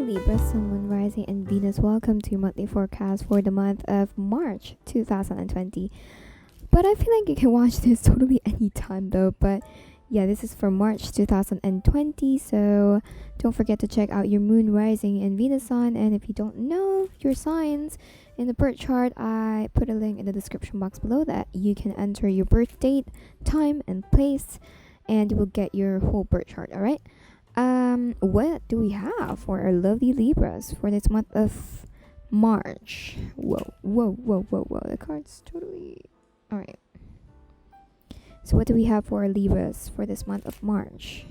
Libra, Sun, Moon, Rising, and Venus. Welcome to your monthly forecast for the month of March 2020. But I feel like you can watch this totally anytime though. But yeah, this is for March 2020. So don't forget to check out your Moon, Rising, and Venus sign. And if you don't know your signs in the birth chart, I put a link in the description box below that you can enter your birth date, time, and place, and you will get your whole birth chart. All right. What do we have for our lovely Libras for this month of March? Whoa. The card's totally... Alright. So what do we have for our Libras for this month of March?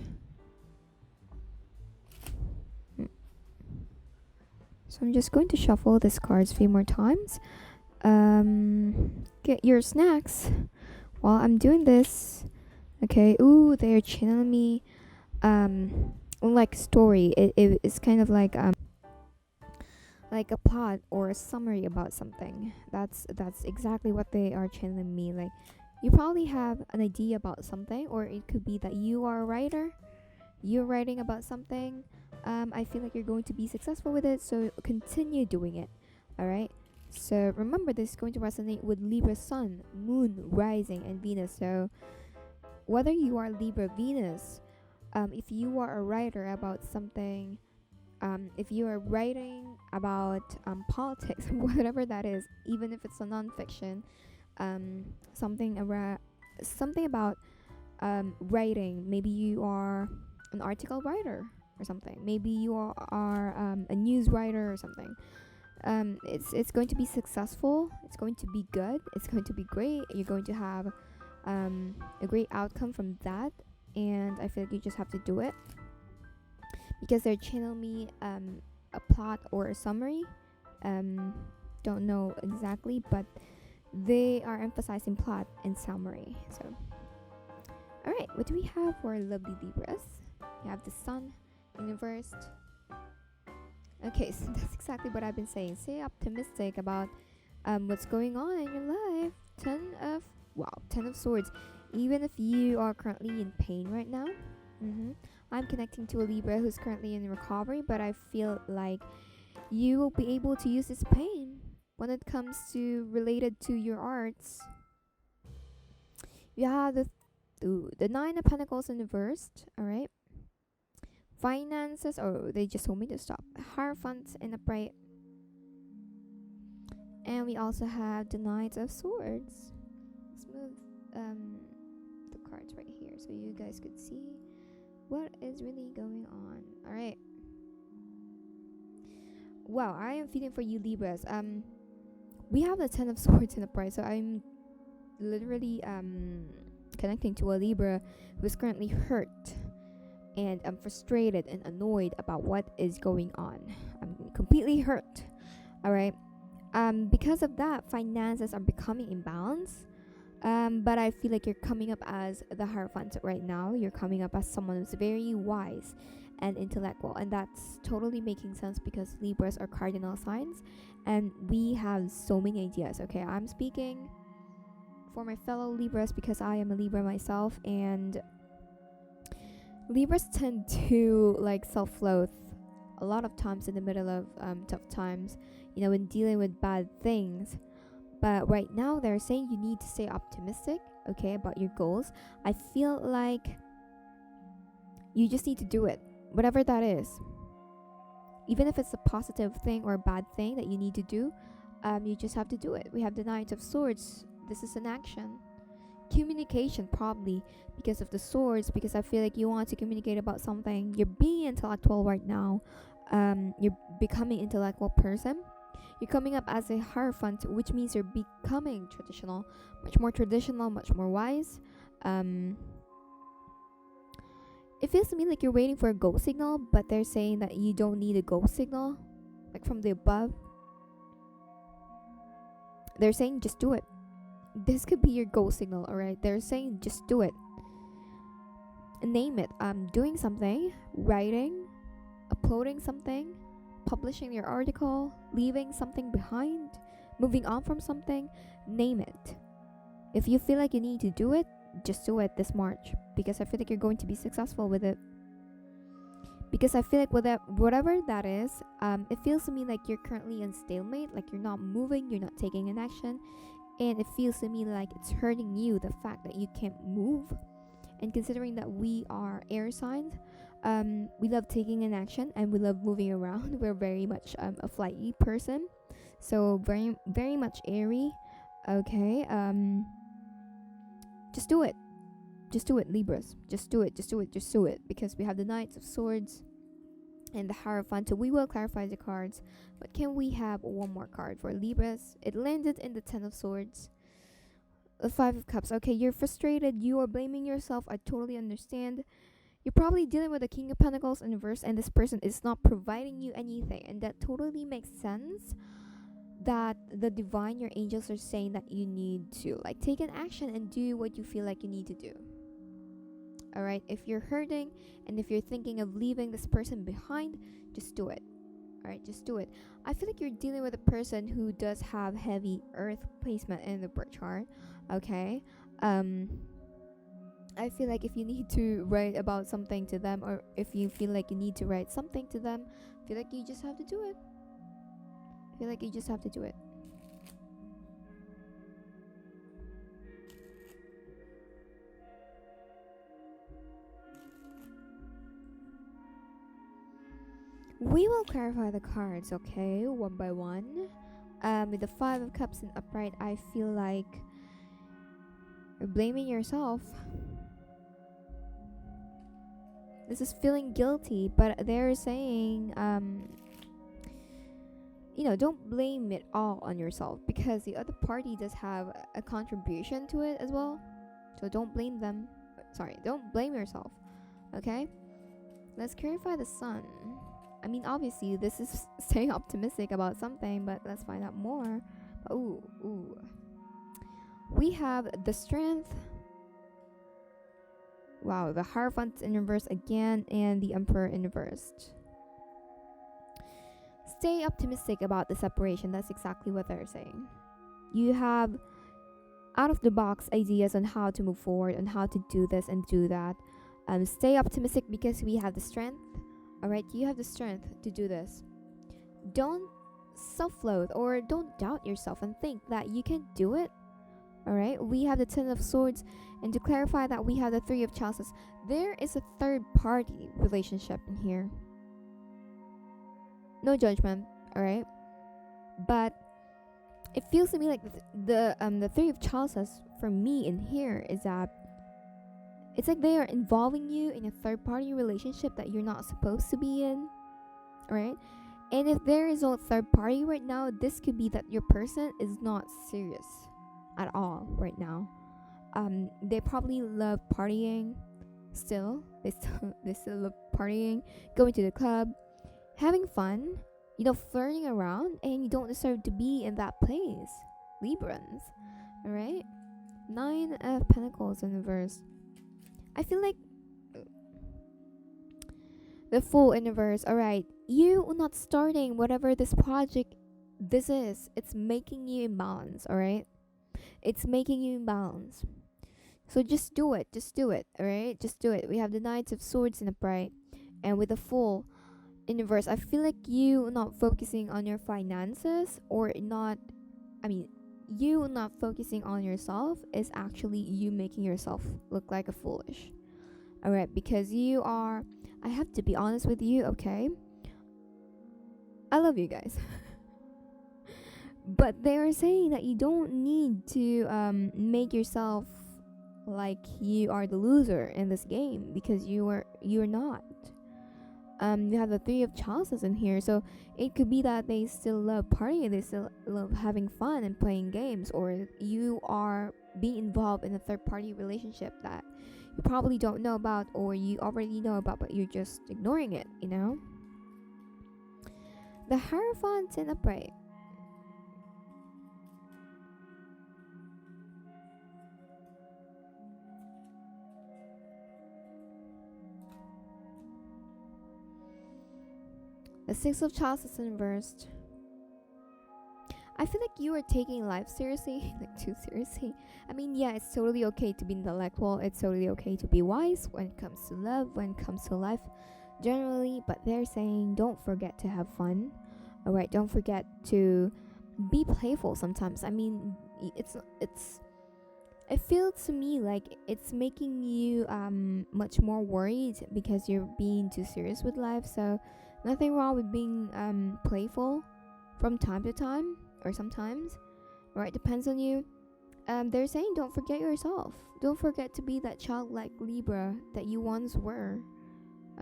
So I'm just going to shuffle these cards a few more times. Get your snacks while I'm doing this. Okay. Ooh, they're channeling me. Like story, it's kind of like a plot or a summary about something. That's exactly what they are channeling me. Like, you probably have an idea about something, or it could be that you are a writer, you're writing about something. I feel like you're going to be successful with it, so continue doing it. All right, so remember, this is going to resonate with Libra Sun, Moon, Rising, and Venus. So whether you are Libra Venus, if you are a writer about something, if you are writing about politics, whatever that is, even if it's a non-fiction, something about writing. Maybe you are an article writer or something. Maybe you are a news writer or something. It's going to be successful. It's going to be good. It's going to be great. You're going to have a great outcome from that. And I feel like you just have to do it, because they're channeling me a plot or a summary. Don't know exactly, but they are emphasizing plot and summary. So alright, what do we have for lovely Libras? You have the Sun in reversed. Okay, so that's exactly what I've been saying. Stay optimistic about what's going on in your life. Ten of Swords. Even if you are currently in pain right now, I'm connecting to a Libra who's currently in recovery, but I feel like you will be able to use this pain when it comes to related to your arts. You have the Nine of Pentacles in reversed. All right, finances. Oh, they just told me to stop. Hierophant in upright, and we also have the Knight of Swords. Let's move the cards right here so you guys could see what is really going on. All right. Wow, I am feeling for you, Libras. We have the Ten of Swords in the prize, so I'm literally connecting to a Libra who is currently hurt, and I'm frustrated and annoyed about what is going on. I'm completely hurt. All right. Because of that, finances are becoming imbalanced. But I feel like you're coming up as the Hierophant right now. You're coming up as someone who's very wise and intellectual, and that's totally making sense because Libras are cardinal signs, and we have so many ideas. Okay, I'm speaking for my fellow Libras because I am a Libra myself, and Libras tend to like self-loathe a lot of times in the middle of tough times, when dealing with bad things. But right now they're saying you need to stay optimistic, okay, about your goals. I feel like you just need to do it, whatever that is. Even if it's a positive thing or a bad thing that you need to do, you just have to do it. We have the Knight of Swords. This is an action. Communication, probably because of the swords, because I feel like you want to communicate about something. You're being intellectual right now. You're becoming an intellectual person. You're coming up as a Hierophant, which means you're becoming traditional, much more wise. It feels to me like you're waiting for a go signal, but they're saying that you don't need a go signal, like from the above. They're saying just do it. This could be your go signal, alright? They're saying just do it. Name it. Doing something, writing, uploading something, publishing your article, leaving something behind, moving on from something. Name it. If you feel like you need to do it, just do it this March, because I feel like you're going to be successful with it. Because I feel like whatever that is, it feels to me like you're currently in stalemate, like you're not moving, you're not taking an action, and it feels to me like it's hurting you, the fact that you can't move. And considering that we are air signs, we love taking an action and we love moving around. We're very much a flighty person, so very very much airy. Okay, just do it. Just do it, Libras. Just do it. Just do it. Just do it. Because we have the Knights of Swords and the Hierophant. So we will clarify the cards. But can we have one more card for Libras? It landed in the Ten of Swords. The Five of Cups. Okay, you're frustrated. You are blaming yourself. I totally understand. You're probably dealing with the King of Pentacles in reverse, and this person is not providing you anything. And that totally makes sense. That the divine, your angels, are saying that you need to like take an action and do what you feel like you need to do. All right, if you're hurting and if you're thinking of leaving this person behind, just do it. All right, just do it. I feel like you're dealing with a person who does have heavy earth placement in the birth chart. Okay, I feel like if you need to write about something to them, or if you feel like you need to write something to them, I feel like you just have to do it. I feel like you just have to do it. We will clarify the cards, okay, one by one. With the Five of Cups in upright, I feel like you're blaming yourself. This is feeling guilty, but they're saying, don't blame it all on yourself, because the other party does have a contribution to it as well. So don't blame them. Sorry, don't blame yourself. Okay? Let's clarify the Sun. I mean, obviously, this is staying optimistic about something, but let's find out more. Ooh. We have the Strength. Wow, the Hierophant in reverse again, and the Emperor in reverse. Stay optimistic about the separation. That's exactly what they're saying. You have out of the box ideas on how to move forward, on how to do this and do that. Stay optimistic because we have the Strength. All right, you have the strength to do this. Don't self-loathe or don't doubt yourself and think that you can do it. All right, we have the Ten of Swords, and to clarify that, we have the Three of Chalices. There is a third party relationship in here. No judgment, all right, but it feels to me like the Three of Chalices for me in here is that it's like they are involving you in a third party relationship that you're not supposed to be in, right? And if there is no third party right now, this could be that your person is not serious at all right now. They probably love partying still. They still love partying, going to the club, having fun, flirting around, and you don't deserve to be in that place, Librans, all right? Nine of Pentacles in reverse. I feel like the Fool in reverse. All right, you not starting whatever this project this is. It's making you imbalance. All right, it's making you imbalance. So just do it. Just do it. All right, just do it. We have the Knights of Swords in upright, and with the Fool in reverse, I feel like you not focusing on your finances or not. You not focusing on yourself is actually you making yourself look like a foolish. All right, because you are, I have to be honest with you, okay? I love you guys. But they are saying that you don't need to make yourself like you are the loser in this game, because you're not. You have the Three of Chalices in here, so it could be that they still love partying, they still love having fun and playing games, or you are being involved in a third party relationship that you probably don't know about, or you already know about but you're just ignoring it, The Hierophant in upright. The Six of Chalices in reverse. I feel like you are taking life seriously, like too seriously. I mean, yeah, it's totally okay to be intellectual. It's totally okay to be wise when it comes to love, when it comes to life. generally, but they're saying don't forget to have fun. All right, don't forget to be playful sometimes. I mean, it's it feels to me like it's making you much more worried because you're being too serious with life. So nothing wrong with being playful from time to time or sometimes, right? Depends on you. They're saying don't forget yourself. Don't forget to be that childlike Libra that you once were.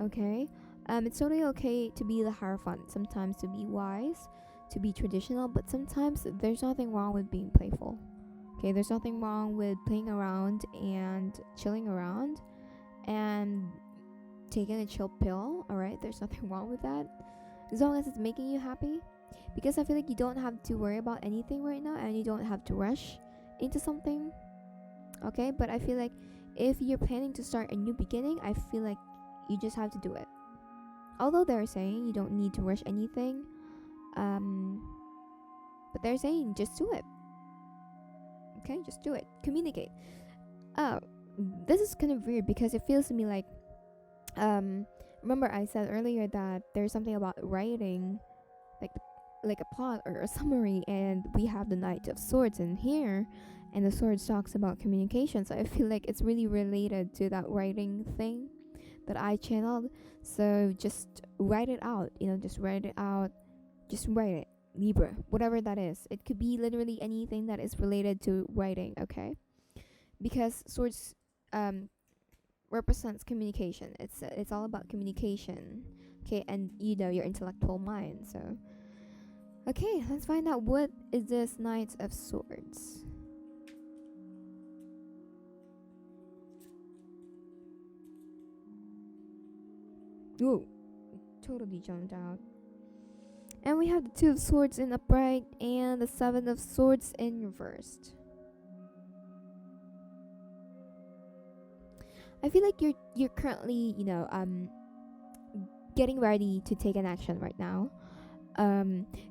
Okay? It's totally okay to be the Hierophant, sometimes to be wise, to be traditional, but sometimes there's nothing wrong with being playful. Okay, there's nothing wrong with playing around and chilling around and taking a chill pill, alright? There's nothing wrong with that. As long as it's making you happy. Because I feel like you don't have to worry about anything right now and you don't have to rush into something. Okay, but I feel like if you're planning to start a new beginning, I feel like you just have to do it. Although they're saying you don't need to rush anything, but they're saying just do it. Okay, just do it. Communicate. This is kind of weird because it feels to me like, remember I said earlier that there's something about writing, like a plot or a summary, and we have the Knight of Swords in here, and the Swords talks about communication. So I feel like it's really related to that writing thing that I channeled. So just write it out, just write it out. Just write it, Libra, whatever that is. It could be literally anything that is related to writing, okay? Because Swords represents communication. It's all about communication, okay? And your intellectual mind. So okay, let's find out what is this Knight of Swords. Ooh, totally jumped out. And we have the Two of Swords in upright and the Seven of Swords in reversed. I feel like you're currently, getting ready to take an action right now.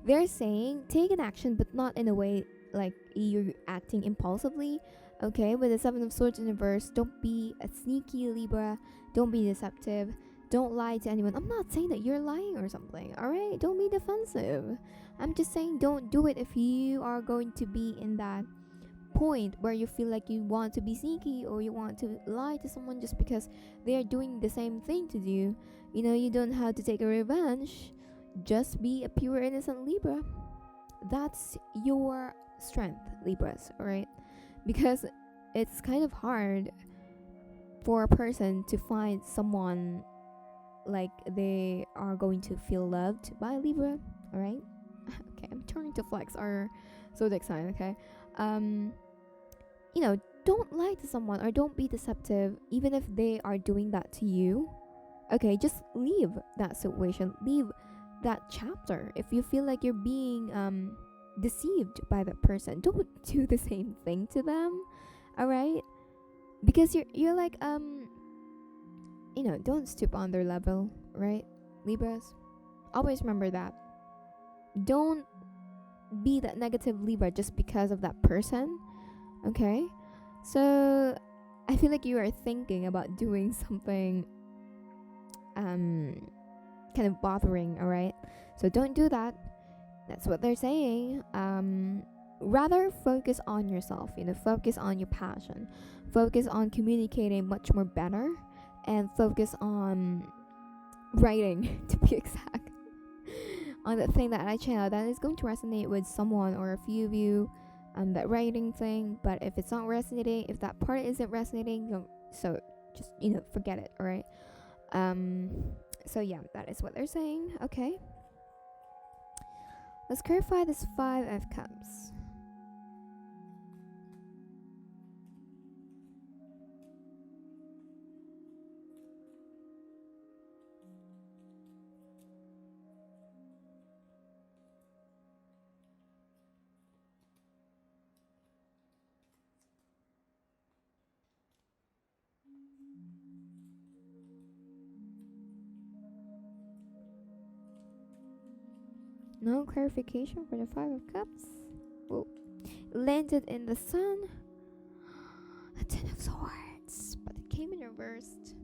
They're saying take an action, but not in a way like you're acting impulsively. Okay, with the Seven of Swords in reverse, don't be a sneaky Libra. Don't be deceptive. Don't lie to anyone. I'm not saying that you're lying or something. All right, don't be defensive. I'm just saying don't do it if you are going to be in that point where you feel like you want to be sneaky or you want to lie to someone just because they are doing the same thing to you. You don't have to take a revenge. Just be a pure innocent Libra. That's your strength, Libras, alright? Because it's kind of hard for a person to find someone like they are going to feel loved by Libra, alright? Okay, I'm trying to flex our zodiac sign, okay? Don't lie to someone or don't be deceptive even if they are doing that to you. Okay, just leave that situation. Leave that chapter. If you feel like you're being deceived by that person, don't do the same thing to them. Alright? Because you're like don't stoop on their level, right? Libras. Always remember that. Don't be that negative Libra just because of that person. Okay? So I feel like you are thinking about doing something kind of bothering, alright? So don't do that. That's what they're saying. Rather focus on yourself, focus on your passion. Focus on communicating much more better and focus on writing to be exact. On the thing that I channel that is going to resonate with someone or a few of you, that writing thing. But if it's not resonating, if that part isn't resonating, so just forget it, alright? So yeah, that is what they're saying. Okay, let's clarify this Five of Cups. No clarification for the Five of Cups. Whoa. Landed in the Sun. A Ten of Swords. But it came in reversed.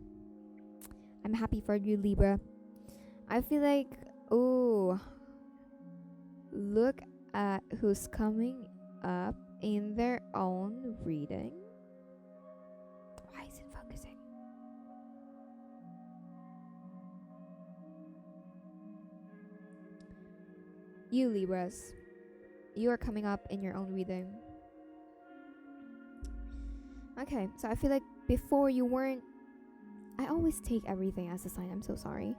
I'm happy for you, Libra. I feel like, oh, look at who's coming up in their own reading. Why is it focusing? You, Libras, you are coming up in your own reading. Okay, so I feel like before you weren't. I always take everything as a sign. I'm so sorry.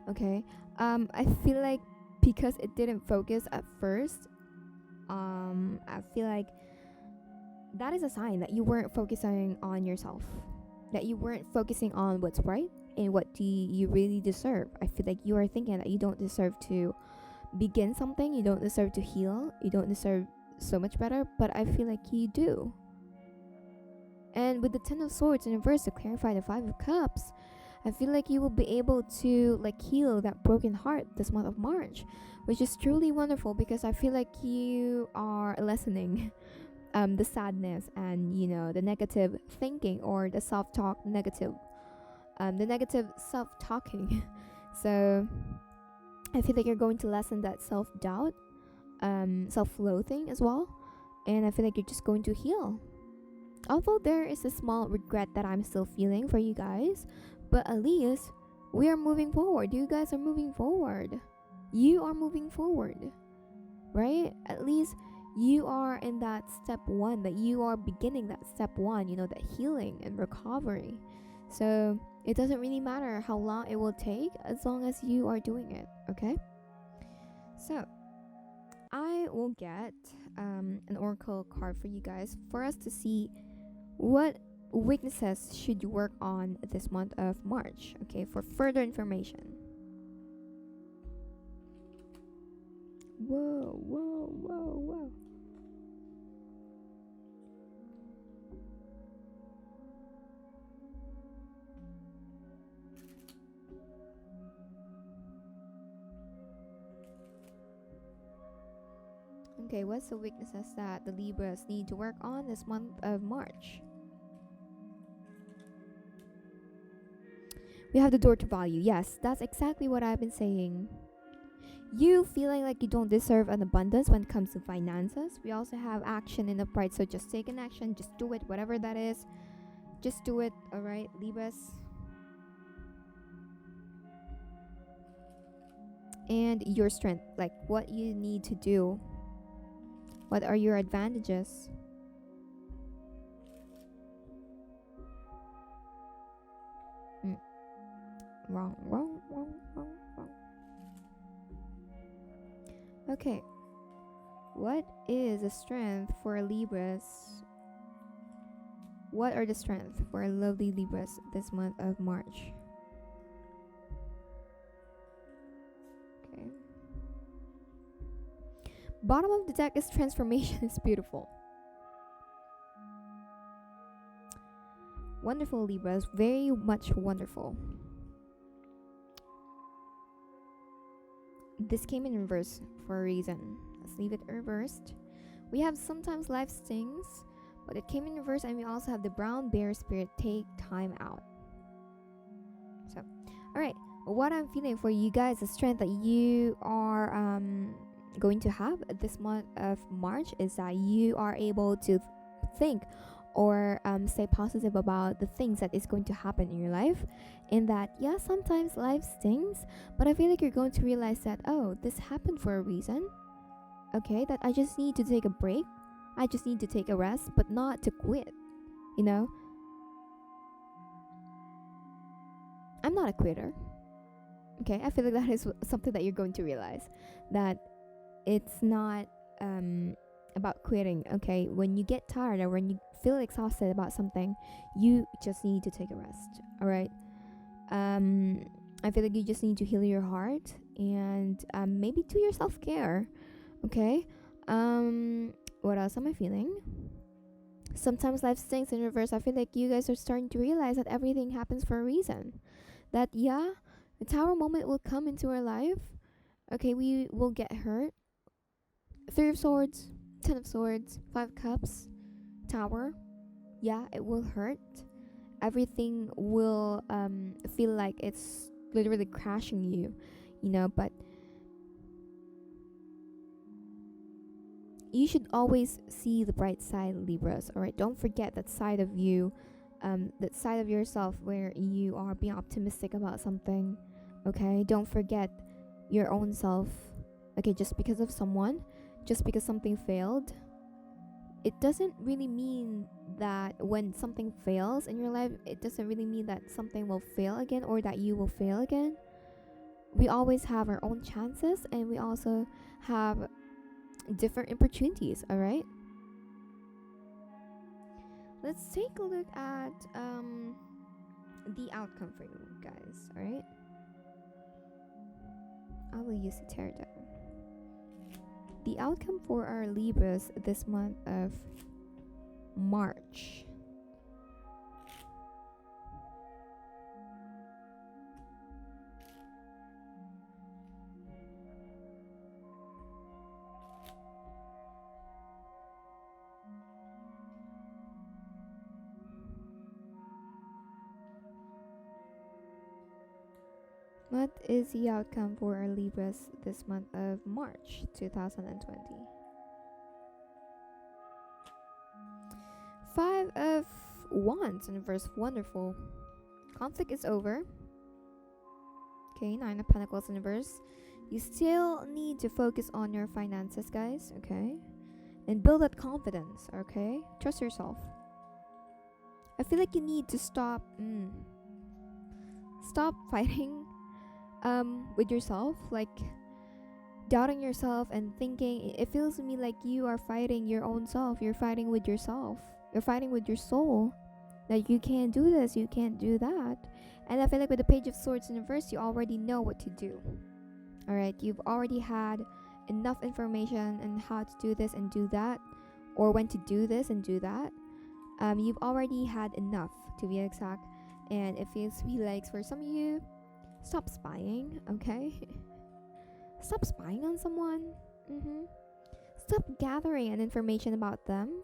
Okay. I feel like because it didn't focus at first, I feel like that is a sign that you weren't focusing on yourself, that you weren't focusing on what's right and what do you really deserve. I feel like you are thinking that you don't deserve to begin something, you don't deserve to heal, you don't deserve so much better, but I feel like you do. And with the Ten of Swords in reverse to clarify the Five of Cups, I feel like you will be able to like heal that broken heart this month of March, which is truly wonderful because I feel like you are lessening the sadness and the negative thinking or the self-talk the negative self-talking. So I feel like you're going to lessen that self-doubt, self-loathing as well, and I feel like you're just going to heal. Although there is a small regret that I'm still feeling for you guys, but at least we are moving forward. You guys are moving forward. You are moving forward, right? At least you are in that step one, that you are beginning that step one, that healing and recovery. So it doesn't really matter how long it will take as long as you are doing it, okay? So I will get an oracle card for you guys for us to see what weaknesses should you work on this month of March, okay, for further information. Whoa, whoa, whoa, whoa. Okay, what's the weaknesses that the Libras need to work on this month of March? We have the door to value. Yes, that's exactly what I've been saying. You feeling like you don't deserve an abundance when it comes to finances. We also have action in the pride. So just take an action. Just do it. Whatever that is. Just do it. Alright, Libras. And your strength. Like what you need to do. What are your advantages? Wrong. Okay. What is the strength for Libras? What are the strengths for lovely Libras this month of March? Okay. Bottom of the deck is transformation. It's beautiful. Wonderful, Libras. Very much wonderful. This came in reverse for a reason. Let's leave it reversed. We have sometimes life stings, but it came in reverse, and we also have the brown bear spirit, take time out. So, alright. What I'm feeling for you guys, the strength that you are going to have this month of March is that you are able to think or stay positive about the things that is going to happen in your life, in that sometimes life stings, but I feel like you're going to realize that this happened for a reason, okay, that I just need to take a break, I just need to take a rest, but not to quit. I'm not a quitter, okay. I feel like that is something that you're going to realize, that it's not about quitting, okay. When you get tired or when you feel exhausted about something, you just need to take a rest, all right. I feel like you just need to heal your heart and maybe do your self-care, okay. What else am I feeling? Sometimes life stings in reverse. I feel like you guys are starting to realize that everything happens for a reason, that the tower moment will come into our life, okay. We will get hurt. Three of Swords, Ten of Swords, Five of Cups, Tower. It will hurt. everything will feel like it's literally crashing you, you know. But you should always see the bright side, Libras. All right, don't forget that side of you, that side of yourself where you are being optimistic about something. Okay, don't forget your own self. Okay, just because of someone, just because something failed, it doesn't really mean that when something fails in your life, it doesn't really mean that something will fail again or that you will fail again. We always have our own chances, and we also have different opportunities. All right, let's take a look at the outcome for you guys. All right, I will use the tarot deck. The outcome for our Libras this month of March. What is the outcome for our Libras this month of March 2020? Five of Wands in reverse. Wonderful. Conflict is over. Okay, Nine of Pentacles in reverse. You still need to focus on your finances, guys. Okay, and build that confidence. Okay, trust yourself. I feel like you need to stop fighting with yourself, like doubting yourself and thinking. It feels to me like you are fighting your own self. You're fighting with yourself. You're fighting with your soul. Like, you can't do this, you can't do that. And I feel like with the Page of Swords in reverse, you already know what to do. All right, you've already had enough information on how to do this and do that, or when to do this and do that. You've already had enough, to be exact. And it feels to me like for some of you, stop spying, okay? Stop spying on someone. Stop gathering an information about them.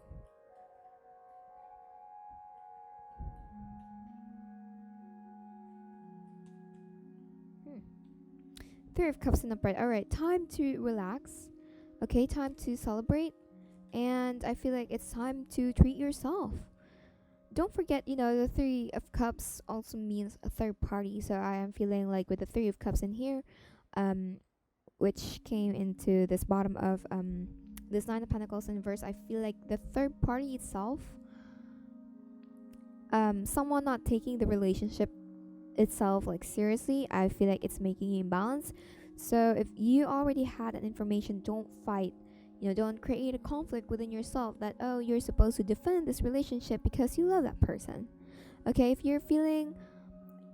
Three of Cups in the bread. Alright, time to relax. Okay, time to celebrate. And I feel like it's time to treat yourself. Don't forget, the Three of Cups also means a third party. So I am feeling like with the Three of Cups in here, which came into this bottom of this Nine of Pentacles in verse, I feel like the third party itself, someone not taking the relationship itself like seriously, I feel like it's making you imbalance. So if you already had an information, don't fight. Don't create a conflict within yourself that, oh, you're supposed to defend this relationship because you love that person. Okay, if you're feeling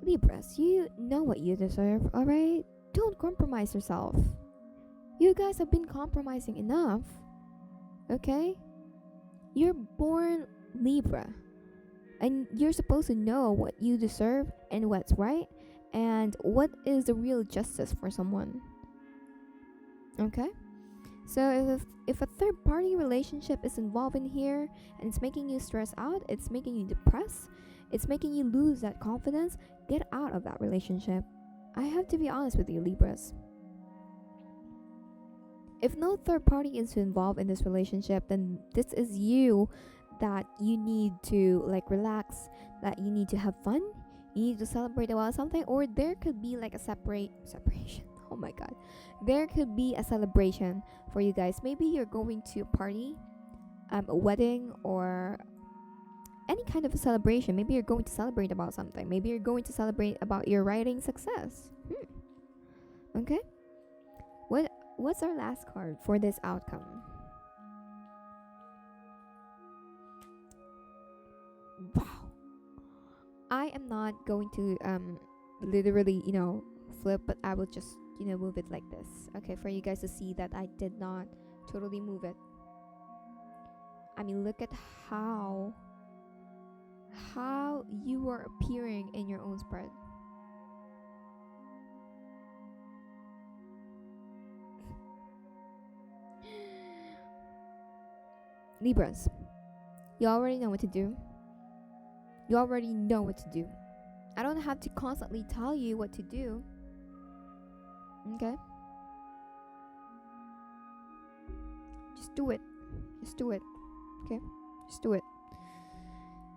Libras, you know what you deserve. All right, don't compromise yourself. You guys have been compromising enough. Okay, you're born Libra, and you're supposed to know what you deserve and what's right and what is the real justice for someone. Okay, so if a third party relationship is involved in here and it's making you stress out, it's making you depressed, it's making you lose that confidence, get out of that relationship. I have to be honest with you, Libras. If no third party is involved in this relationship, then this is you that you need to like relax, that you need to have fun, you need to celebrate about something, or there could be like a separation. Oh my god, there could be a celebration for you guys. Maybe you're going to a party, a wedding, or any kind of a celebration. Maybe you're going to celebrate about something. Maybe you're going to celebrate about your writing success. Okay, what's our last card for this outcome? Wow, I am not going to literally flip, but I will just move it like this, okay, for you guys to see that I did not totally move it. I mean, look at how you are appearing in your own spread. Libras, you already know what to do. You already know what to do. I don't have to constantly tell you what to do. Okay? Just do it. Just do it. Okay? Just do it.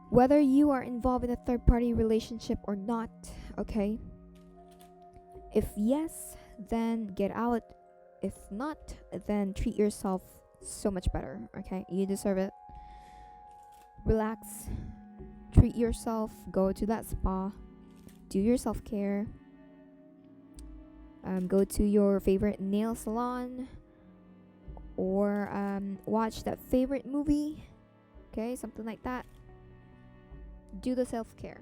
Whether you are involved in a third-party relationship or not, okay? If yes, then get out. If not, then treat yourself so much better, okay? You deserve it. Relax. Treat yourself. Go to that spa. Do your self-care. Go to your favorite nail salon. Or watch that favorite movie. Okay? Something like that. Do the self-care.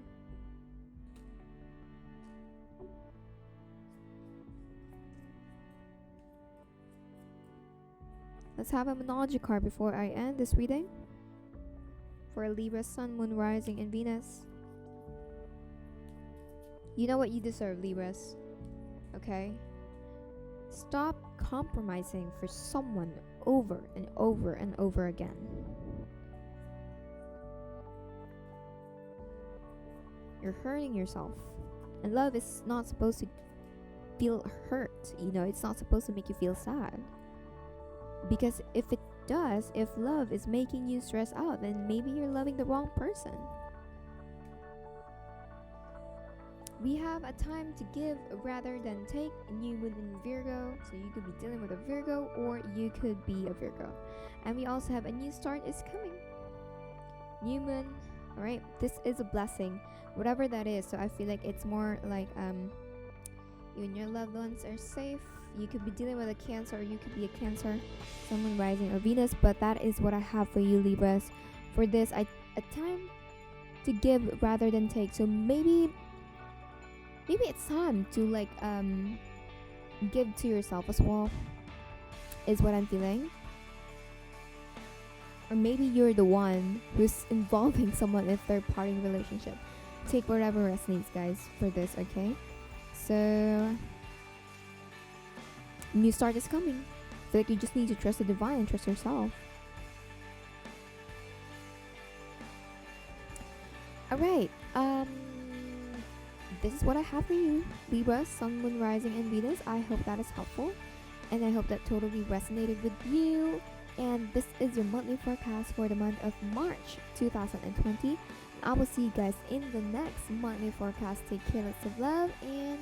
Let's have a Monology card before I end this reading. For Libra, Sun, Moon, Rising, and Venus. You know what you deserve, Libras. Okay? Stop compromising for someone over and over and over again. You're hurting yourself. And love is not supposed to feel hurt. You know, it's not supposed to make you feel sad. Because if it does, if love is making you stress out, then maybe you're loving the wrong person. We have a time to give rather than take. New moon in Virgo, so you could be dealing with a Virgo or you could be a Virgo. And we also have a new start is coming. New moon, all right, this is a blessing, whatever that is. So I feel like it's more like you and your loved ones are safe. You could be dealing with a Cancer, or you could be a Cancer, someone rising or Venus. But that is what I have for you, Libras. For this, a time to give rather than take. So maybe it's time to like give to yourself as well, is what I'm feeling. Or maybe you're the one who's involving someone in a third-party relationship. Take whatever resonates, guys, for this, okay? So new start is coming. I feel like you just need to trust the divine and trust yourself. Alright, this is what I have for you, Libra, Sun, Moon, Rising, and Venus. I hope that is helpful, and I hope that totally resonated with you. And this is your monthly forecast for the month of March 2020. I will see you guys in the next monthly forecast. Take care, lots of love, and